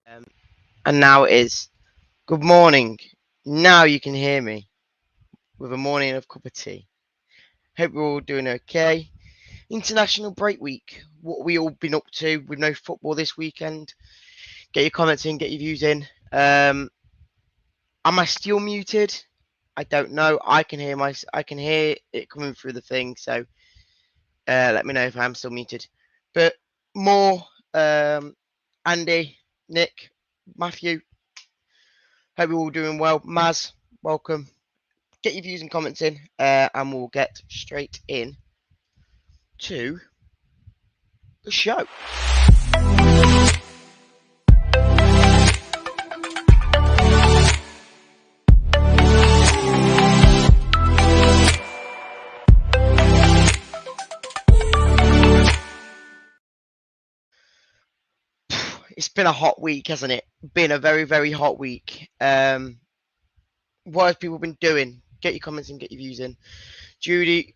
Um, and now it is good morning. Now you can hear me with a morning of cup of tea. Hope we're all doing okay. International break week. What we all been up to with no football this weekend. Get your comments in, get your views in. Am I still muted? I don't know. I can hear it coming through the thing. So let me know if I'm still muted. But more Andy, Nick, Matthew. Hope you're all doing well. Maz, welcome. Get your views and comments in, and we'll get straight in to the show. It's been a hot week, hasn't it? Been a very, very hot week. What have people been doing? Get your comments and get your views in. Judy,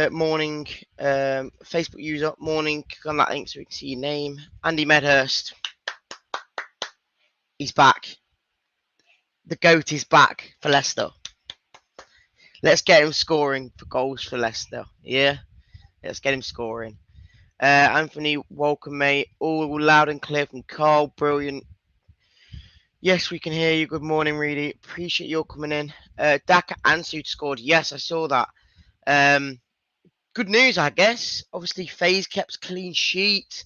morning. Facebook user, morning. Click on that link so we can see your name. Andy Medhurst. He's back. The GOAT is back for Leicester. Let's get him scoring for goals for Leicester. Yeah? Let's get him scoring. Anthony, welcome, mate. All loud and clear from Carl. Brilliant. Yes, we can hear you. Good morning, Reedy. Appreciate your coming in. Daka Ansud scored. Yes, I saw that. Good news, I guess. Obviously, FaZe kept clean sheet.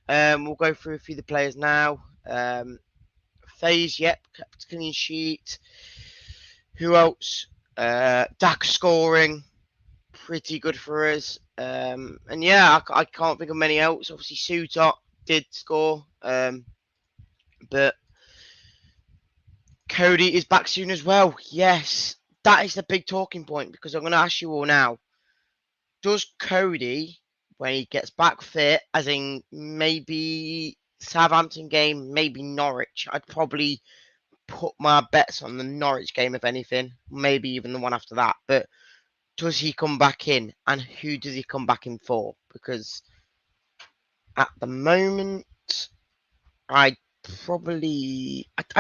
We'll go through a few of the players now. FaZe, yep, kept clean sheet. Who else? Daka scoring. Pretty good for us. And yeah, I can't think of many else. Obviously, Suter did score. But Cody is back soon as well. Yes, that is the big talking point because I'm going to ask you all now. Does Cody, when he gets back fit, as in maybe Southampton game, maybe Norwich, I'd probably put my bets on the Norwich game, if anything. Maybe even the one after that. But does he come back in? And who does he come back in for? Because at the moment, I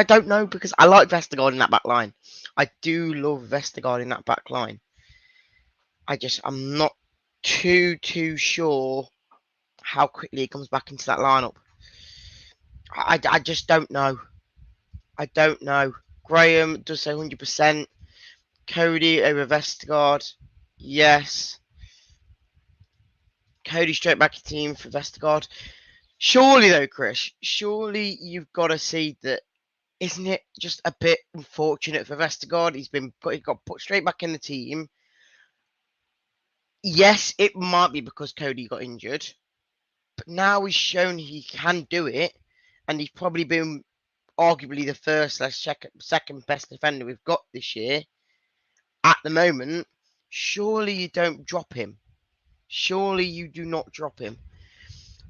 don't know because I like Vestigard in that back line. I do love Vestigard in that back line. I'm not too sure how quickly he comes back into that lineup. I just don't know. I don't know. Graham does say 100%. Cody over Vestigard. Yes. Cody straight back to team for Vestigard. Surely though, Chris, surely you've got to see that, isn't it just a bit unfortunate for Vestigard? He got put straight back in the team. Yes, it might be because Cody got injured, but now he's shown he can do it, and he's probably been arguably the first second best defender we've got this year. At the moment, surely you don't drop him. Surely you do not drop him.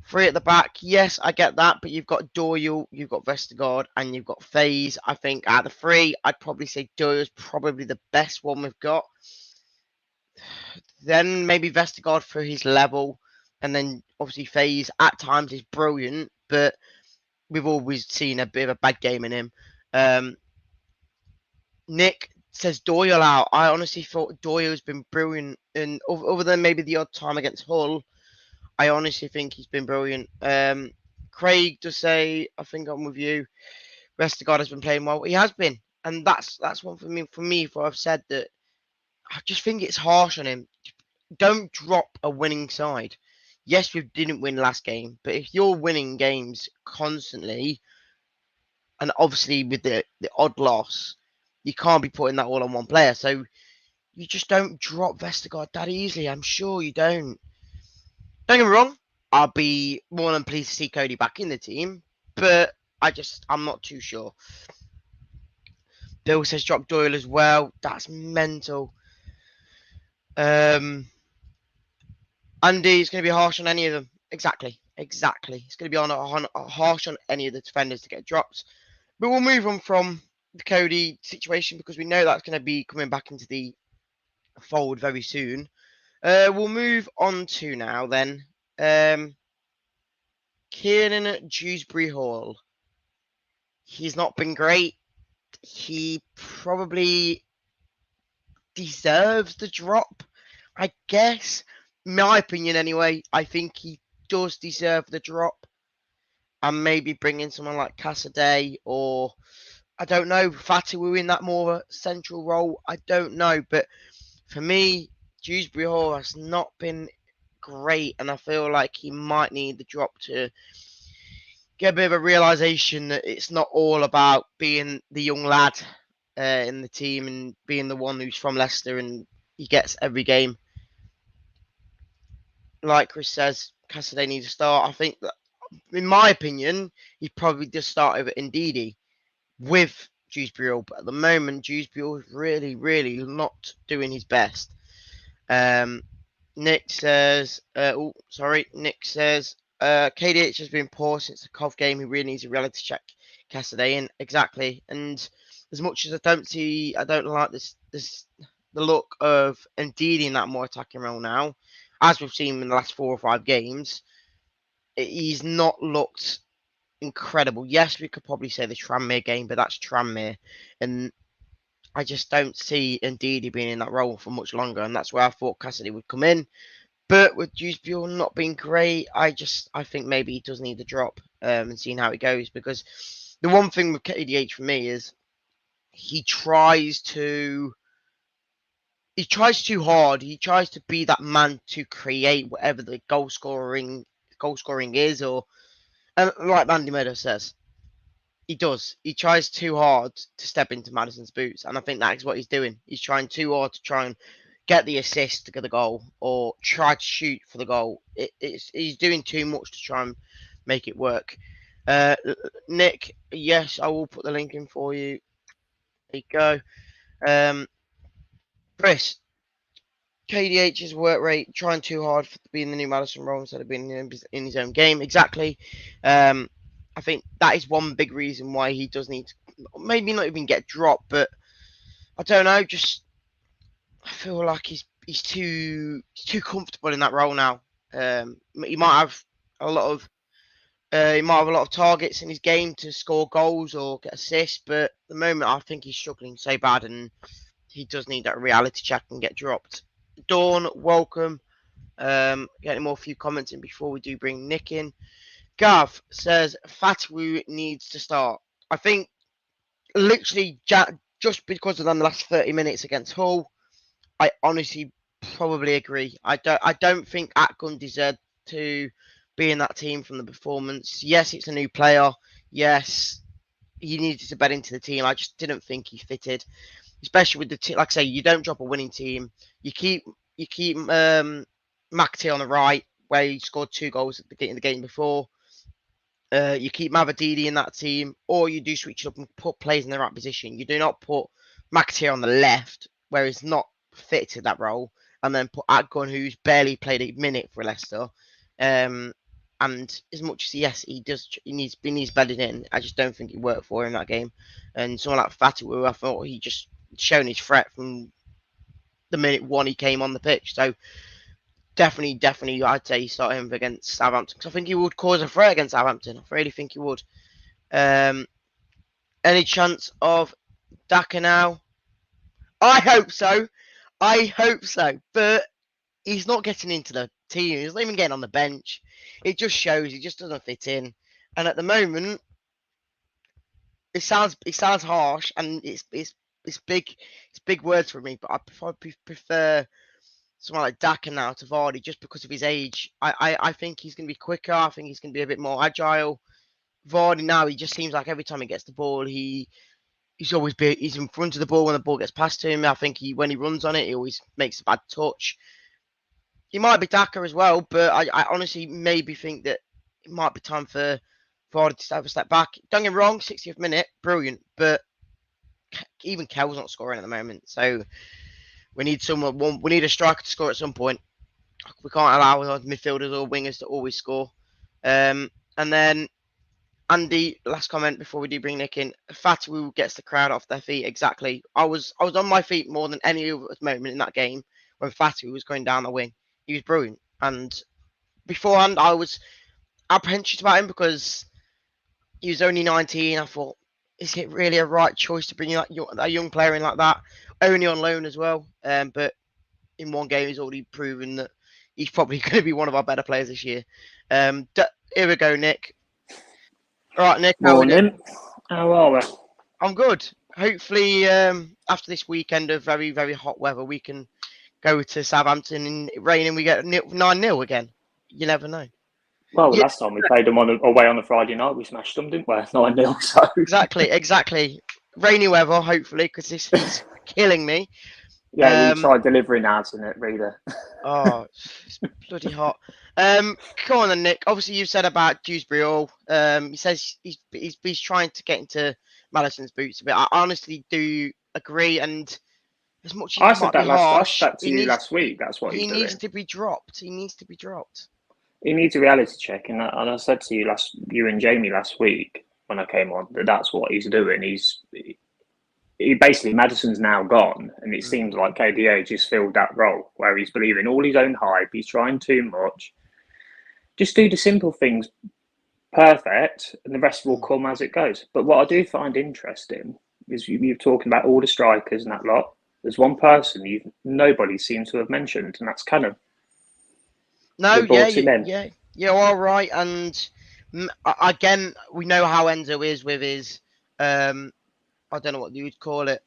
3 at the back, yes, I get that, but you've got Doyle, you've got Vestigard, and you've got FaZe. I think out of the 3, I'd probably say Doyle's probably the best one we've got. Then maybe Vestigard for his level, and then obviously FaZe at times is brilliant, but we've always seen a bit of a bad game in him. Nick says Doyle out. I honestly thought Doyle's been brilliant, and other than maybe the odd time against Hull, I honestly think he's been brilliant. Craig does say, I think I'm with you. Vestigard has been playing well. He has been, and that's one for me. For I've said that, I just think it's harsh on him. Don't drop a winning side. Yes, we didn't win last game, but if you're winning games constantly, and obviously with the odd loss, you can't be putting that all on one player. So you just don't drop Vestigard that easily. I'm sure you don't. Don't get me wrong, I'll be more than pleased to see Cody back in the team, but I'm not too sure. Bill says drop Doyle as well. That's mental. Andy, it's going to be harsh on any of them. Exactly. It's going to be harsh on any of the defenders to get dropped. But we'll move on from the Cody situation because we know that's going to be coming back into the fold very soon. We'll move on to now then. Kieran at Dewsbury Hall. He's not been great. He probably deserves the drop, I guess. In my opinion, anyway, I think he does deserve the drop. And maybe bring in someone like Cassaday or, I don't know, Fatu in that more central role. I don't know. But for me, Dewsbury Hall has not been great. And I feel like he might need the drop to get a bit of a realization that it's not all about being the young lad in the team and being the one who's from Leicester and he gets every game. Like Chris says, Cassaday needs to start. I think that, in my opinion, he probably just start over Ndidi with Dewsbury Hall. But at the moment, Dewsbury Hall is really, really not doing his best. Nick says, KDH has been poor since the Cov game. He really needs a reality check Cassaday in. Exactly. And as much as I don't like the look of Ndidi in that more attacking role now, as we've seen in the last 4 or 5 games, he's not looked incredible. Yes, we could probably say the Tranmere game, but that's Tranmere. And I just don't see Ndidi being in that role for much longer. And that's where I thought Cassidy would come in. But with Dewsbury not being great, I think maybe he does need the drop and seeing how it goes. Because the one thing with KDH for me is he tries too hard. He tries to be that man to create whatever the goal scoring is, or like Andy Medhurst says, he does. He tries too hard to step into Maddison's boots, and I think that is what he's doing. He's trying too hard to try and get the assist to get the goal, or try to shoot for the goal. He's doing too much to try and make it work. Nick, yes, I will put the link in for you. There you go. Chris, KDH's work rate, trying too hard to be in the new Maddison role instead of being in his own game. Exactly. I think that is one big reason why he does need to maybe not even get dropped, but I don't know. Just I feel like he's too comfortable in that role now. He might have a lot of targets in his game to score goals or get assists, but at the moment I think he's struggling so bad, and he does need that reality check and get dropped. Dawn, welcome. Getting more few comments in before we do bring Nick in. Gav says Fatu needs to start. I think literally just because of the last 30 minutes against Hull, I honestly probably agree. I don't think Atgun deserved to be in that team from the performance. Yes, it's a new player. Yes, he needed to bed into the team. I just didn't think he fitted, especially with the team. Like I say, you don't drop a winning team. You keep McAtee on the right, where he scored 2 goals in the game before. You keep Mavadidi in that team, or you do switch it up and put players in the right position. You do not put McAtee on the left, where he's not fitted to that role, and then put Atgun, who's barely played a minute for Leicester. And as much as he needs bedded in, I just don't think it worked for him that game. And someone like Fatu, I thought he just shown his threat from the minute 1 he came on the pitch. So definitely, I'd say start him against Southampton, because I think he would cause a threat against Southampton. I really think he would. Any chance of Daka now? I hope so. But he's not getting into the team. He's not even getting on the bench. It just shows he just doesn't fit in. And at the moment, it sounds harsh, and it's big words for me. But I prefer someone like Daka now to Vardy, just because of his age. I think he's going to be quicker. I think he's going to be a bit more agile. Vardy now, he just seems like every time he gets the ball, he's in front of the ball when the ball gets passed to him. I think when he runs on it, he always makes a bad touch. He might be Daka as well, but I honestly maybe think that it might be time for Vardy to have a step back. Don't get me wrong, 60th minute, brilliant, but even Kel's not scoring at the moment, so we need a striker to score at some point. We can't allow our midfielders or wingers to always score. And then Andy, last comment before we do bring Nick in. Fatu gets the crowd off their feet. Exactly. I was on my feet more than any other moment in that game when Fatu was going down the wing. He was brilliant. And beforehand, I was apprehensive about him because he was only 19. I thought is it really a right choice to bring a young player in like that? Only on loan as well. But in one game, he's already proven that he's probably going to be one of our better players this year. Here we go, Nick. All right, Nick. Morning. How are we? I'm good. Hopefully, after this weekend of very, very hot weather, we can go to Southampton and rain and we get 9-0 again. You never know. Well, last time we played them away on a Friday night, we smashed them, didn't we? 9-0. So Exactly. Rainy weather, hopefully, because this is killing me. Yeah, we tried delivering ads in it, Reedy. Oh, it's bloody hot. Come on then, Nick. Obviously, you said about Dewsbury Hall. He says he's trying to get into Madison's boots a bit. I honestly do agree, and as much as I said that to you last week. That's what he needs to be dropped. He needs to be dropped. He needs a reality check, and I said to you and Jamie last week when I came on that's what he's doing. He basically, Madison's now gone, and it seems like KDA just filled that role where he's believing all his own hype. He's trying too much. Just do the simple things perfect, and the rest will come as it goes. But what I do find interesting is you're talking about all the strikers and that lot. There's one person nobody seems to have mentioned, and that's Cannon. No, yeah, all right. And again, we know how Enzo is with his, I don't know what you would call it,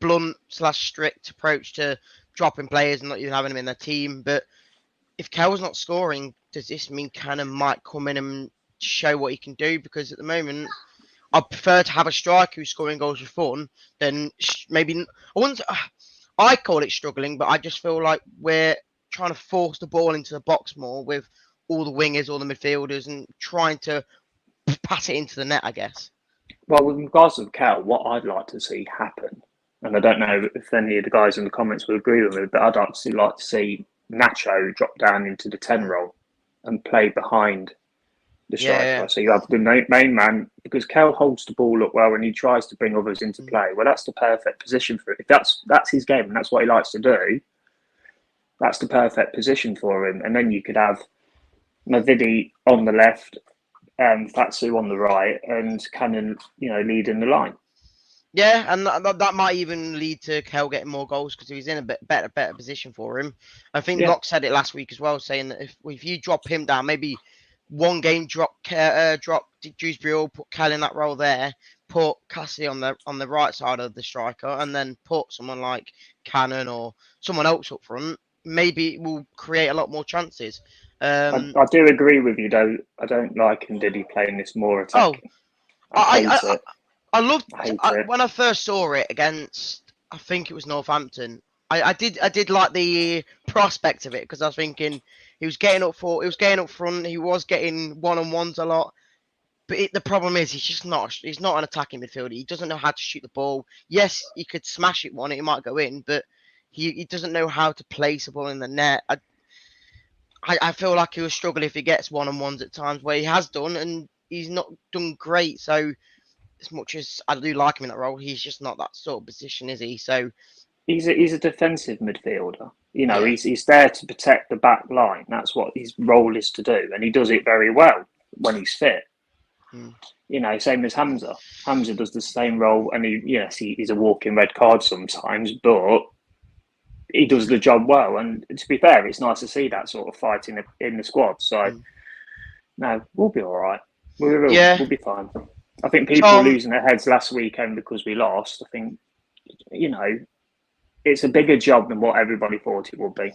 blunt/strict approach to dropping players and not even having them in their team. But if Kel's not scoring, does this mean Cannon might come in and show what he can do? Because at the moment, I prefer to have a striker who's scoring goals for fun than maybe. I call it struggling, but I just feel like we're trying to force the ball into the box more with all the wingers, all the midfielders, and trying to pass it into the net, I guess. Well, with regards to Cal, what I'd like to see happen, and I don't know if any of the guys in the comments will agree with me, but I'd like to see Nacho drop down into the 10 role and play behind the striker. Yeah. So you have the main man, because Cal holds the ball up well and he tries to bring others into play. Well, that's the perfect position for it. If that's his game and that's what he likes to do, that's the perfect position for him. And then you could have Mavidi on the left and Fatsu on the right and Cannon, leading the line. Yeah, and that might even lead to Kel getting more goals because he's in a bit better position for him. I think Locke said it last week as well, saying that if you drop him down, maybe one game drop Dewsbury Hall, put Kel in that role there, put Cassie on the right side of the striker, and then put someone like Cannon or someone else up front. Maybe it will create a lot more chances. I do agree with you, though. I don't like Ndidi playing this more attacking. I loved when I first saw it against. I think it was Northampton. I did like the prospect of it because I was thinking he was getting up front. He was getting one-on-ones a lot. But the problem is he's not an attacking midfielder. He doesn't know how to shoot the ball. Yes, he could smash it it might go in, but he doesn't know how to place the ball in the net. I feel like he will struggle if he gets one-on-ones at times where he has done, and he's not done great. So as much as I do like him in that role, he's just not that sort of position, is he? So he's a defensive midfielder. He's there to protect the back line. That's what his role is to do, and he does it very well when he's fit. Same as Hamza. Hamza does the same role, and he's a walking red card sometimes, but he does the job well. And to be fair, it's nice to see that sort of fight in the squad. So no, we'll be all right. We'll be fine. I think people were losing their heads last weekend because we lost. I think, it's a bigger job than what everybody thought it would be.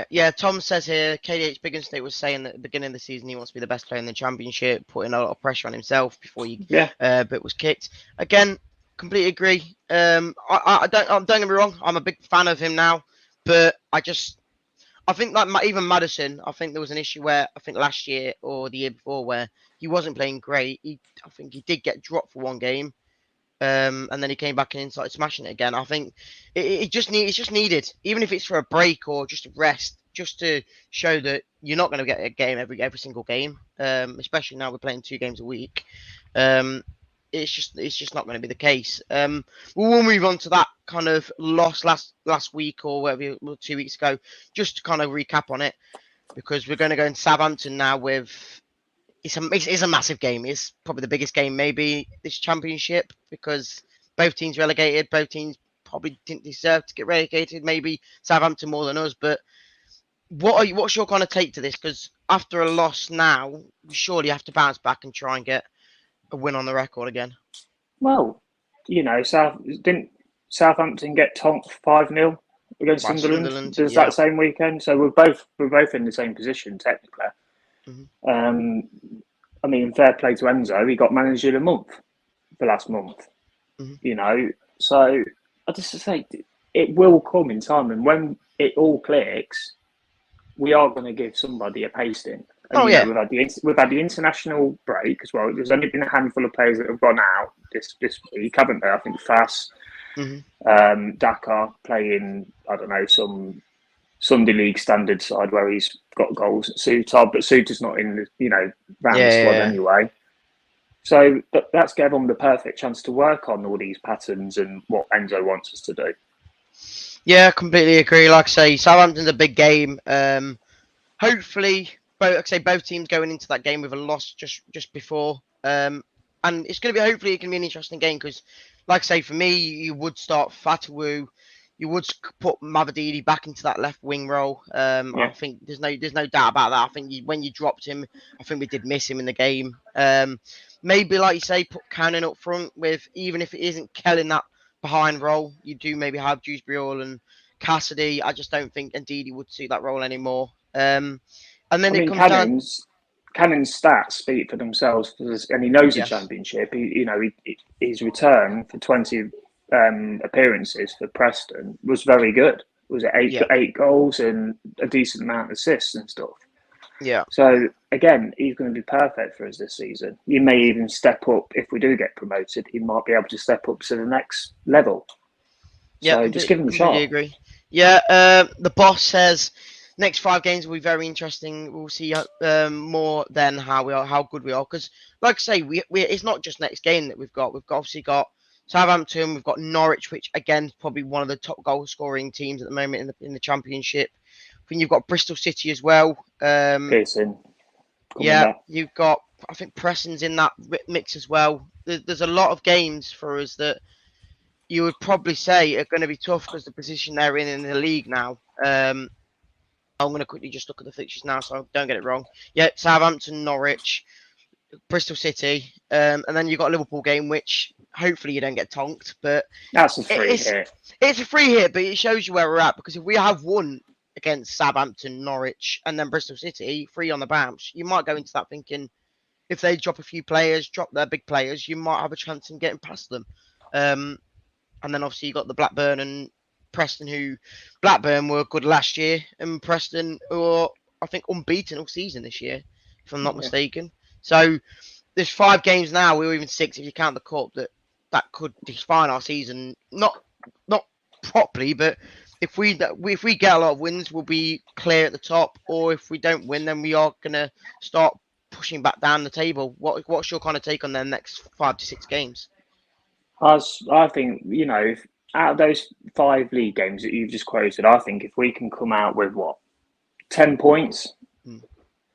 Yeah. Tom says here, KDH Bigginstate was saying that at the beginning of the season he wants to be the best player in the championship, putting a lot of pressure on himself before he was kicked. Again, completely agree. I don't get me wrong. I'm a big fan of him now, but I think like even Madison, I think there was an issue where I think last year or the year before where he wasn't playing great. I think he did get dropped for one game, and then he came back and started smashing it again. I think it's just needed, even if it's for a break or just a rest, just to show that you're not going to get a game every single game, especially now we're playing 2 games a week. It's just not going to be the case. We'll move on to that kind of loss last week or whatever 2 weeks ago, just to kind of recap on it, because we're going to go in Southampton now with it's a massive game. It's probably the biggest game maybe this championship because both teams relegated. Both teams probably didn't deserve to get relegated. Maybe Southampton more than us. But what's your kind of take to this? Because after a loss now, we surely have to bounce back and try and get a win on the record again. Well, didn't Southampton get tonked 5-0 against Sunderland? That same weekend? So we're both in the same position technically. Mm-hmm. I mean, fair play to Enzo. He got manager of the month for last month. Mm-hmm. So I just say it will come in time, and when it all clicks, we are going to give somebody a pasting. And, we've had the international break as well. There's only been a handful of players that have gone out this week, haven't they? I think Fass, Dakar playing, I don't know, some Sunday League standard side where he's got goals. Suter, but Suter's not in the round squad anyway. So that's given them the perfect chance to work on all these patterns and what Enzo wants us to do. Yeah, I completely agree. Like I say, Southampton's a big game. Hopefully, both teams going into that game with a loss just before. And it's going to be hopefully it can be an interesting game because, like I say, for me, you would start Fatawu. You would put Mavididi back into that left wing role. I think there's no doubt about that. I think when you dropped him, I think we did miss him in the game. Maybe, like you say, put Cannon up front with, even if it isn't Kell in that behind role, you do maybe have Dewsbury Hall and Cassidy. I just don't think Ndidi would suit that role anymore. And then Cannon's stats speak for themselves, and he knows the championship. His return for 20 appearances for Preston was very good. Was it eight goals and a decent amount of assists and stuff? Yeah. So again, he's going to be perfect for us this season. He may even step up if we do get promoted. He might be able to step up to the next level. Yeah, so just give him a shot. I agree. Yeah, the boss says next 5 games will be very interesting. We'll see more than how good we are. Because, like I say, we it's not just next game that we've got. We've obviously got Southampton. We've got Norwich, which again is probably one of the top goal scoring teams at the moment in the championship. I think you've got Bristol City as well. Pearson. You've got, I think Preston's in that mix as well. There's a lot of games for us that you would probably say are going to be tough because the position they're in the league now. I'm going to quickly just look at the fixtures now so I don't get it wrong. Yeah, Southampton, Norwich, Bristol City, and then you've got a Liverpool game, which hopefully you don't get tonked. But that's a free hit. It's a free hit, but it shows you where we're at because if we have won against Southampton, Norwich, and then Bristol City, 3 on the bounce, you might go into that thinking if they drop a few players, drop their big players, you might have a chance in getting past them. And then obviously you got the Blackburn and Preston, who Blackburn were good last year, and Preston were, I think, unbeaten all season this year, if I'm not mistaken. So there's 5 games now, or even 6 if you count the cup, that could define our season. Not properly, but if we get a lot of wins, we'll be clear at the top. Or if we don't win, then we are gonna start pushing back down the table. What's your kind of take on their next 5 to 6 games? I think out of those 5 league games that you've just quoted, I think if we can come out with 10 points,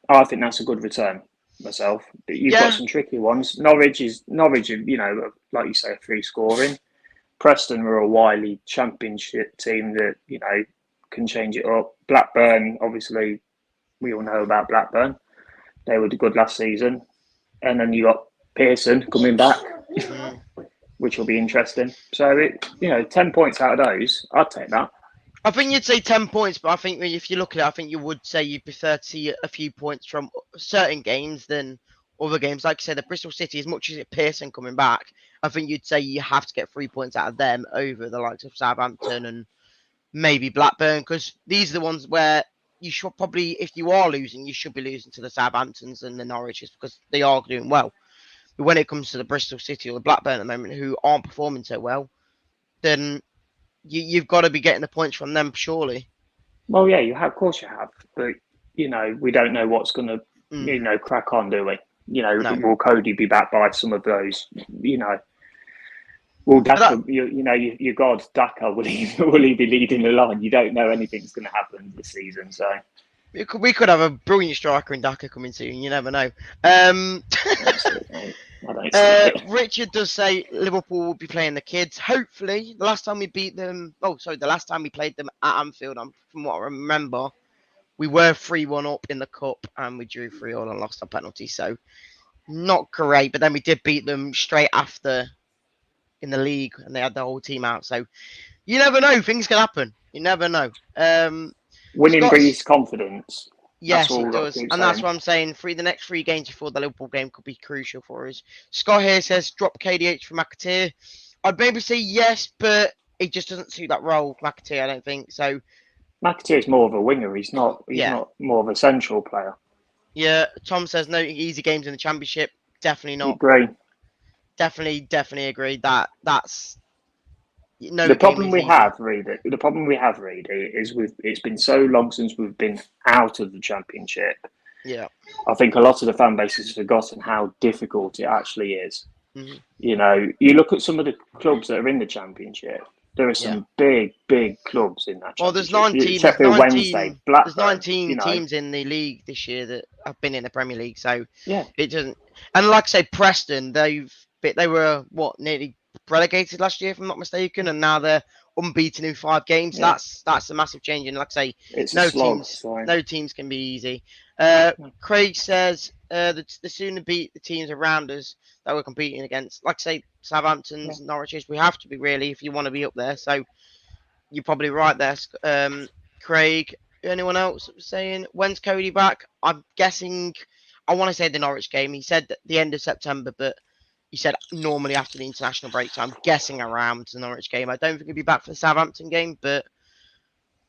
I think that's a good return. Myself, but you've got some tricky ones. Norwich, like you say, free scoring. Preston were a wily championship team that can change it up. Blackburn, obviously, we all know about Blackburn. They were good last season, and then you got Pearson coming back, which will be interesting. So 10 points out of those, I'd take that. I think you'd say 10 points, but I think if you look at it, I think you would say you'd prefer to see a few points from certain games than other games. Like I said, the Bristol City, as much as it's Pearson coming back, I think you'd say you have to get 3 points out of them over the likes of Southampton and maybe Blackburn, because these are the ones where you should probably, if you are losing, you should be losing to the Southamptons and the Norwiches because they are doing well. But when it comes to the Bristol City or the Blackburn at the moment, who aren't performing so well, then you've got to be getting the points from them, surely. Well, yeah, of course you have. But, we don't know what's going to, crack on, do we? No. Will Cody be back by some of those, Will Daka, your God, Daka, will he be leading the line? You don't know anything's going to happen this season, so. We could have a brilliant striker in Daka coming soon. You never know. I don't see it. Richard does say Liverpool will be playing the kids. Hopefully, the last time we beat them. Oh, sorry, the last time we played them at Anfield. From what I remember, we were 3-1 up in the cup and we drew 3-all and lost a penalty. So not great. But then we did beat them straight after in the league, and they had the whole team out. So you never know. Things can happen. You never know. Winning brings confidence. Yes, it does. And that's what I'm saying. The next 3 games before the Liverpool game could be crucial for us. Scott here says, drop KDH for McAteer. I'd maybe say yes, but it just doesn't suit that role, McAteer, I don't think. So McAteer is more of a winger. He's not more of a central player. Yeah, Tom says no easy games in the Championship. Definitely not. Agree. Definitely agree. That's... No, the problem we have, Reedy, is it's been so long since we've been out of the Championship. Yeah. I think a lot of the fan base has forgotten how difficult it actually is. Mm-hmm. You know, you look at some of the clubs that are in the Championship. There are some big clubs in that Championship. Well, there's 19. Sheffield Wednesday, Blackburn, there's 19 teams in the league this year that have been in the Premier League. So yeah, it doesn't. And like I say, Preston, they were nearly relegated last year, if I'm not mistaken, and now they're unbeaten in 5 games. Yeah. That's a massive change. And like I say, no teams can be easy. Craig says the sooner beat the teams around us that we're competing against. Like I say, Southampton's, Norwich's, we have to be really if you want to be up there. So you're probably right there, Craig. Anyone else saying when's Cody back? I'm guessing. I want to say the Norwich game. He said at the end of September, but he said normally after the international break. So I'm guessing around the Norwich game. I don't think he'll be back for the Southampton game, but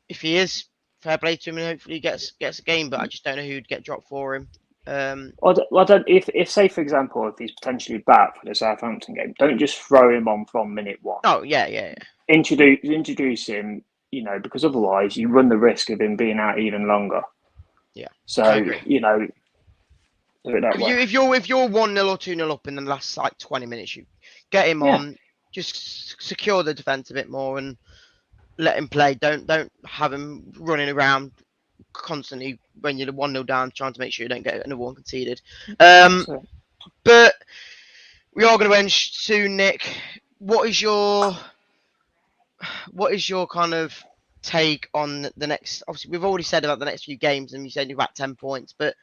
if he is, fair play to him, and hopefully he gets a game. But I just don't know who'd get dropped for him. If say for example, if he's potentially back for the Southampton game, don't just throw him on from minute 1. Oh yeah. Introduce him, you know, because otherwise you run the risk of him being out even longer. Yeah. So you know. If you're 1-0 or 2-0 up in the last 20 minutes, you get him on, just secure the defence a bit more and let him play. Don't have him running around constantly when you're 1-0 down, trying to make sure you don't get another one conceded. But we are going to end soon, Nick. What is your kind of take on the next? Obviously, we've already said about the next few games, and you said you're about 10 points, but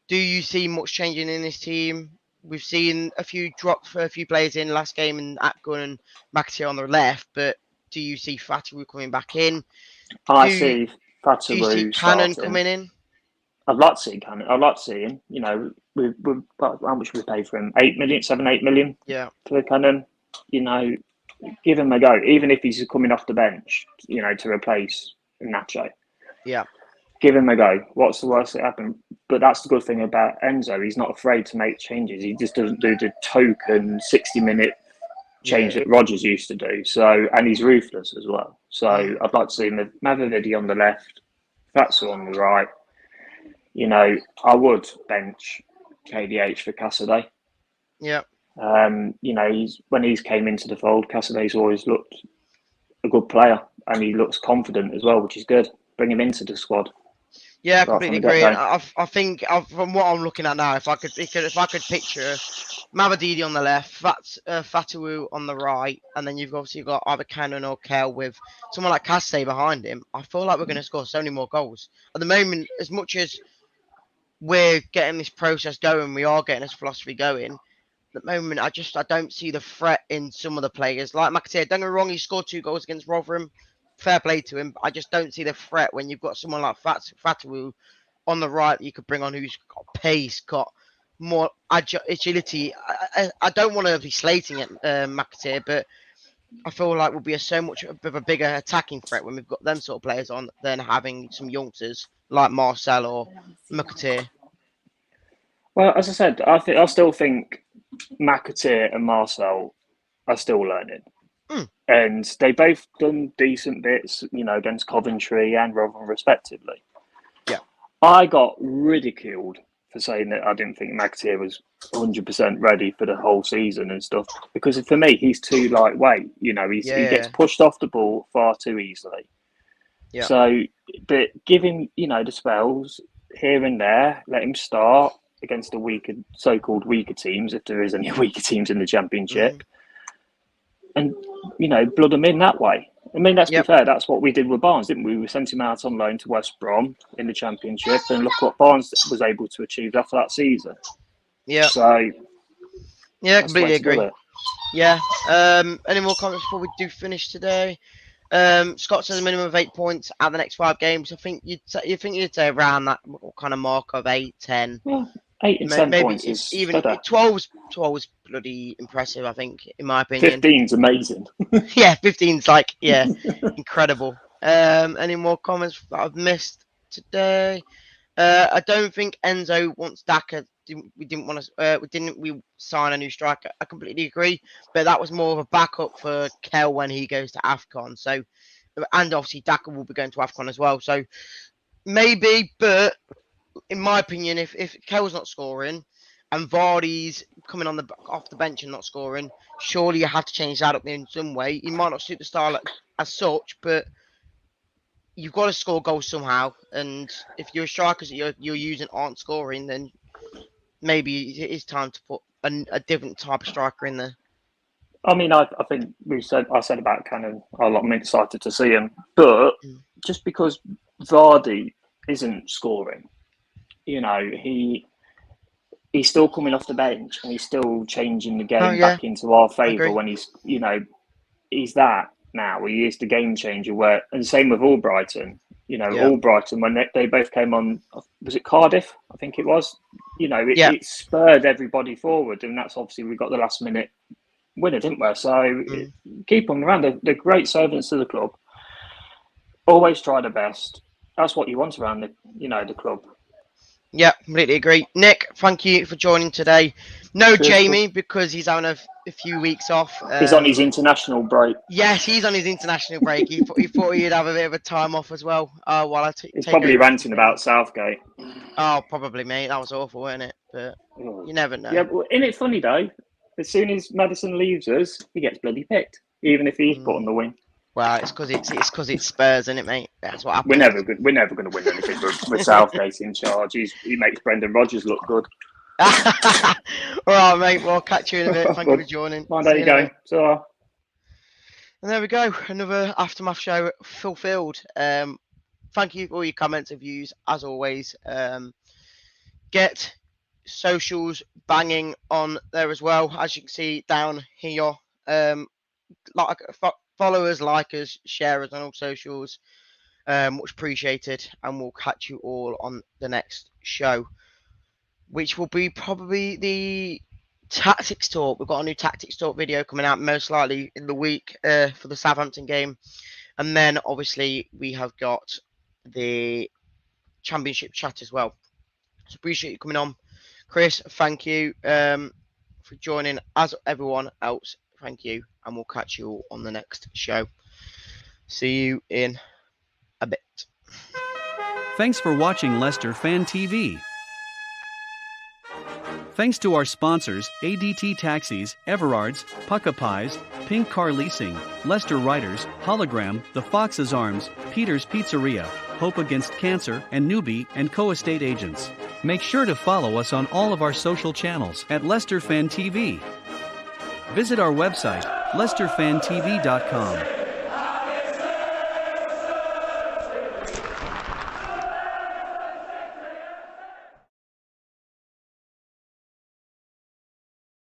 do you see much changing in this team? We've seen a few drop for a few players in last game, and Atgun and McAteer on the left. But do you see Fatawu coming back in? I see Fatawu. Do you see Cannon coming in? I'd like to see Cannon. I'd like to see him. You know, how much we pay for him? 8 million. Yeah. For Cannon. You know, give him a go, even if he's coming off the bench. You know, to replace Nacho. Yeah. Give him a go. What's the worst that happened? But that's the good thing about Enzo. He's not afraid to make changes. He just doesn't do the token 60-minute change that Rodgers used to do. So, and he's ruthless as well. So I'd like to see him Medhurst on the left, Fatsu on the right. You know, I would bench KDH for Cassidy. Yeah. You know, when he's came into the fold, Cassidy's always looked a good player, and he looks confident as well, which is good. Bring him into the squad. Yeah, I completely agree. I think from what I'm looking at now, if I could picture Mavadidi on the left, Fatawu on the right, and then you've obviously got either Cannon or Kel with someone like Cassidy behind him, I feel like we're going to score so many more goals. At the moment, as much as we're getting this process going, we are getting this philosophy going. At the moment, I don't see the threat in some of the players. Like McAteer, don't get me wrong, he scored 2 goals against Rotherham. Fair play to him. I just don't see the threat when you've got someone like Fatawu on the right that you could bring on who's got pace, got more agility. I don't want to be slating it, McAteer, but I feel like we'll be so much of a bigger attacking threat when we've got them sort of players on than having some youngsters like Marcel or McAteer. Well, as I said, I still think McAteer and Marcel are still learning. And they both done decent bits, you know, against Coventry and Rotherham respectively. Yeah. I got ridiculed for saying that I didn't think McAteer was 100% ready for the whole season and stuff. Because for me, he's too lightweight. You know, he gets pushed off the ball far too easily. Yeah. So, but give him, the spells here and there. Let him start against the weaker, so-called weaker teams, if there is any weaker teams in the Championship, and blood him in that way. I mean, let's be fair. That's what we did with Barnes, didn't we? We sent him out on loan to West Brom in the Championship, and look what Barnes was able to achieve after that season. Yeah. So, yeah, completely agree. Yeah. Any more comments before we do finish today? Scott says a minimum of 8 points out of the next 5 games. I think you'd say around that kind of mark of 8, 10. Yeah, 8 and 10 points is even better. 12's bloody impressive, I think, in my opinion. 15's amazing. Yeah, 15's like, incredible. Any more comments that I've missed today? I don't think Enzo wants Daka. We sign a new striker. I completely agree, but that was more of a backup for Kel when he goes to AFCON. So, and obviously Daka will be going to AFCON as well. So maybe, but in my opinion, if Kel's not scoring and Vardy's coming off the bench and not scoring, surely you have to change that up in some way. He might not suit the style as such, but you've got to score goals somehow. And if your strikers that you're using aren't scoring, then maybe it is time to put a different type of striker in there. I mean, I think I said about Cannon, I'm excited to see him. But just because Vardy isn't scoring, he's still coming off the bench and he's still changing the game back into our favour when he's that now. He is the game changer. And same with Albrighton. Albrighton, when they both came on, was it Cardiff? I think it was. It spurred everybody forward, and that's obviously we got the last minute winner, didn't we? So keep them around. They're great servants to the club. Always try their best. That's what you want around the club. Yeah, completely agree. Nick, thank you for joining today. No Jamie, because he's having a few weeks off. He's on his international break. Yes, he's on his international break. He thought he'd have a bit of a time off as well. He's probably ranting about Southgate. Oh, probably, mate. That was awful, wasn't it? But you never know. Yeah, but isn't it funny, though? As soon as Maddison leaves us, he gets bloody picked, even if he's put on the wing. Well, it's because it's Spurs, isn't it, mate? That's what happens. We're never going to win anything with Southgate in charge. He makes Brendan Rodgers look good. All right, mate. Well, I'll catch you in a bit. Thank you for joining. There you go. So, and there we go. Another Aftermath show fulfilled. Thank you for all your comments and views, as always. Get socials banging on there as well, as you can see down here. Follow us, like us, share us on all socials. Much appreciated. And we'll catch you all on the next show, which will be probably the Tactics Talk. We've got a new Tactics Talk video coming out most likely in the week for the Southampton game. And then obviously we have got the Championship chat as well. So appreciate you coming on. Chris, thank you for joining. As everyone else, thank you. And we'll catch you all on the next show. See you in a bit. Thanks for watching Leicester Fan TV. Thanks to our sponsors, ADT Taxis, Everards, Pukka Pies, Pink Car Leasing, Leicester Riders, Hollogram, The Fox's Arms, Peter's Pizzeria, Hope Against Cancer, and Newby Co estate agents. Make sure to follow us on all of our social channels at Leicester Fan TV. Visit our website, leicesterfantv.com.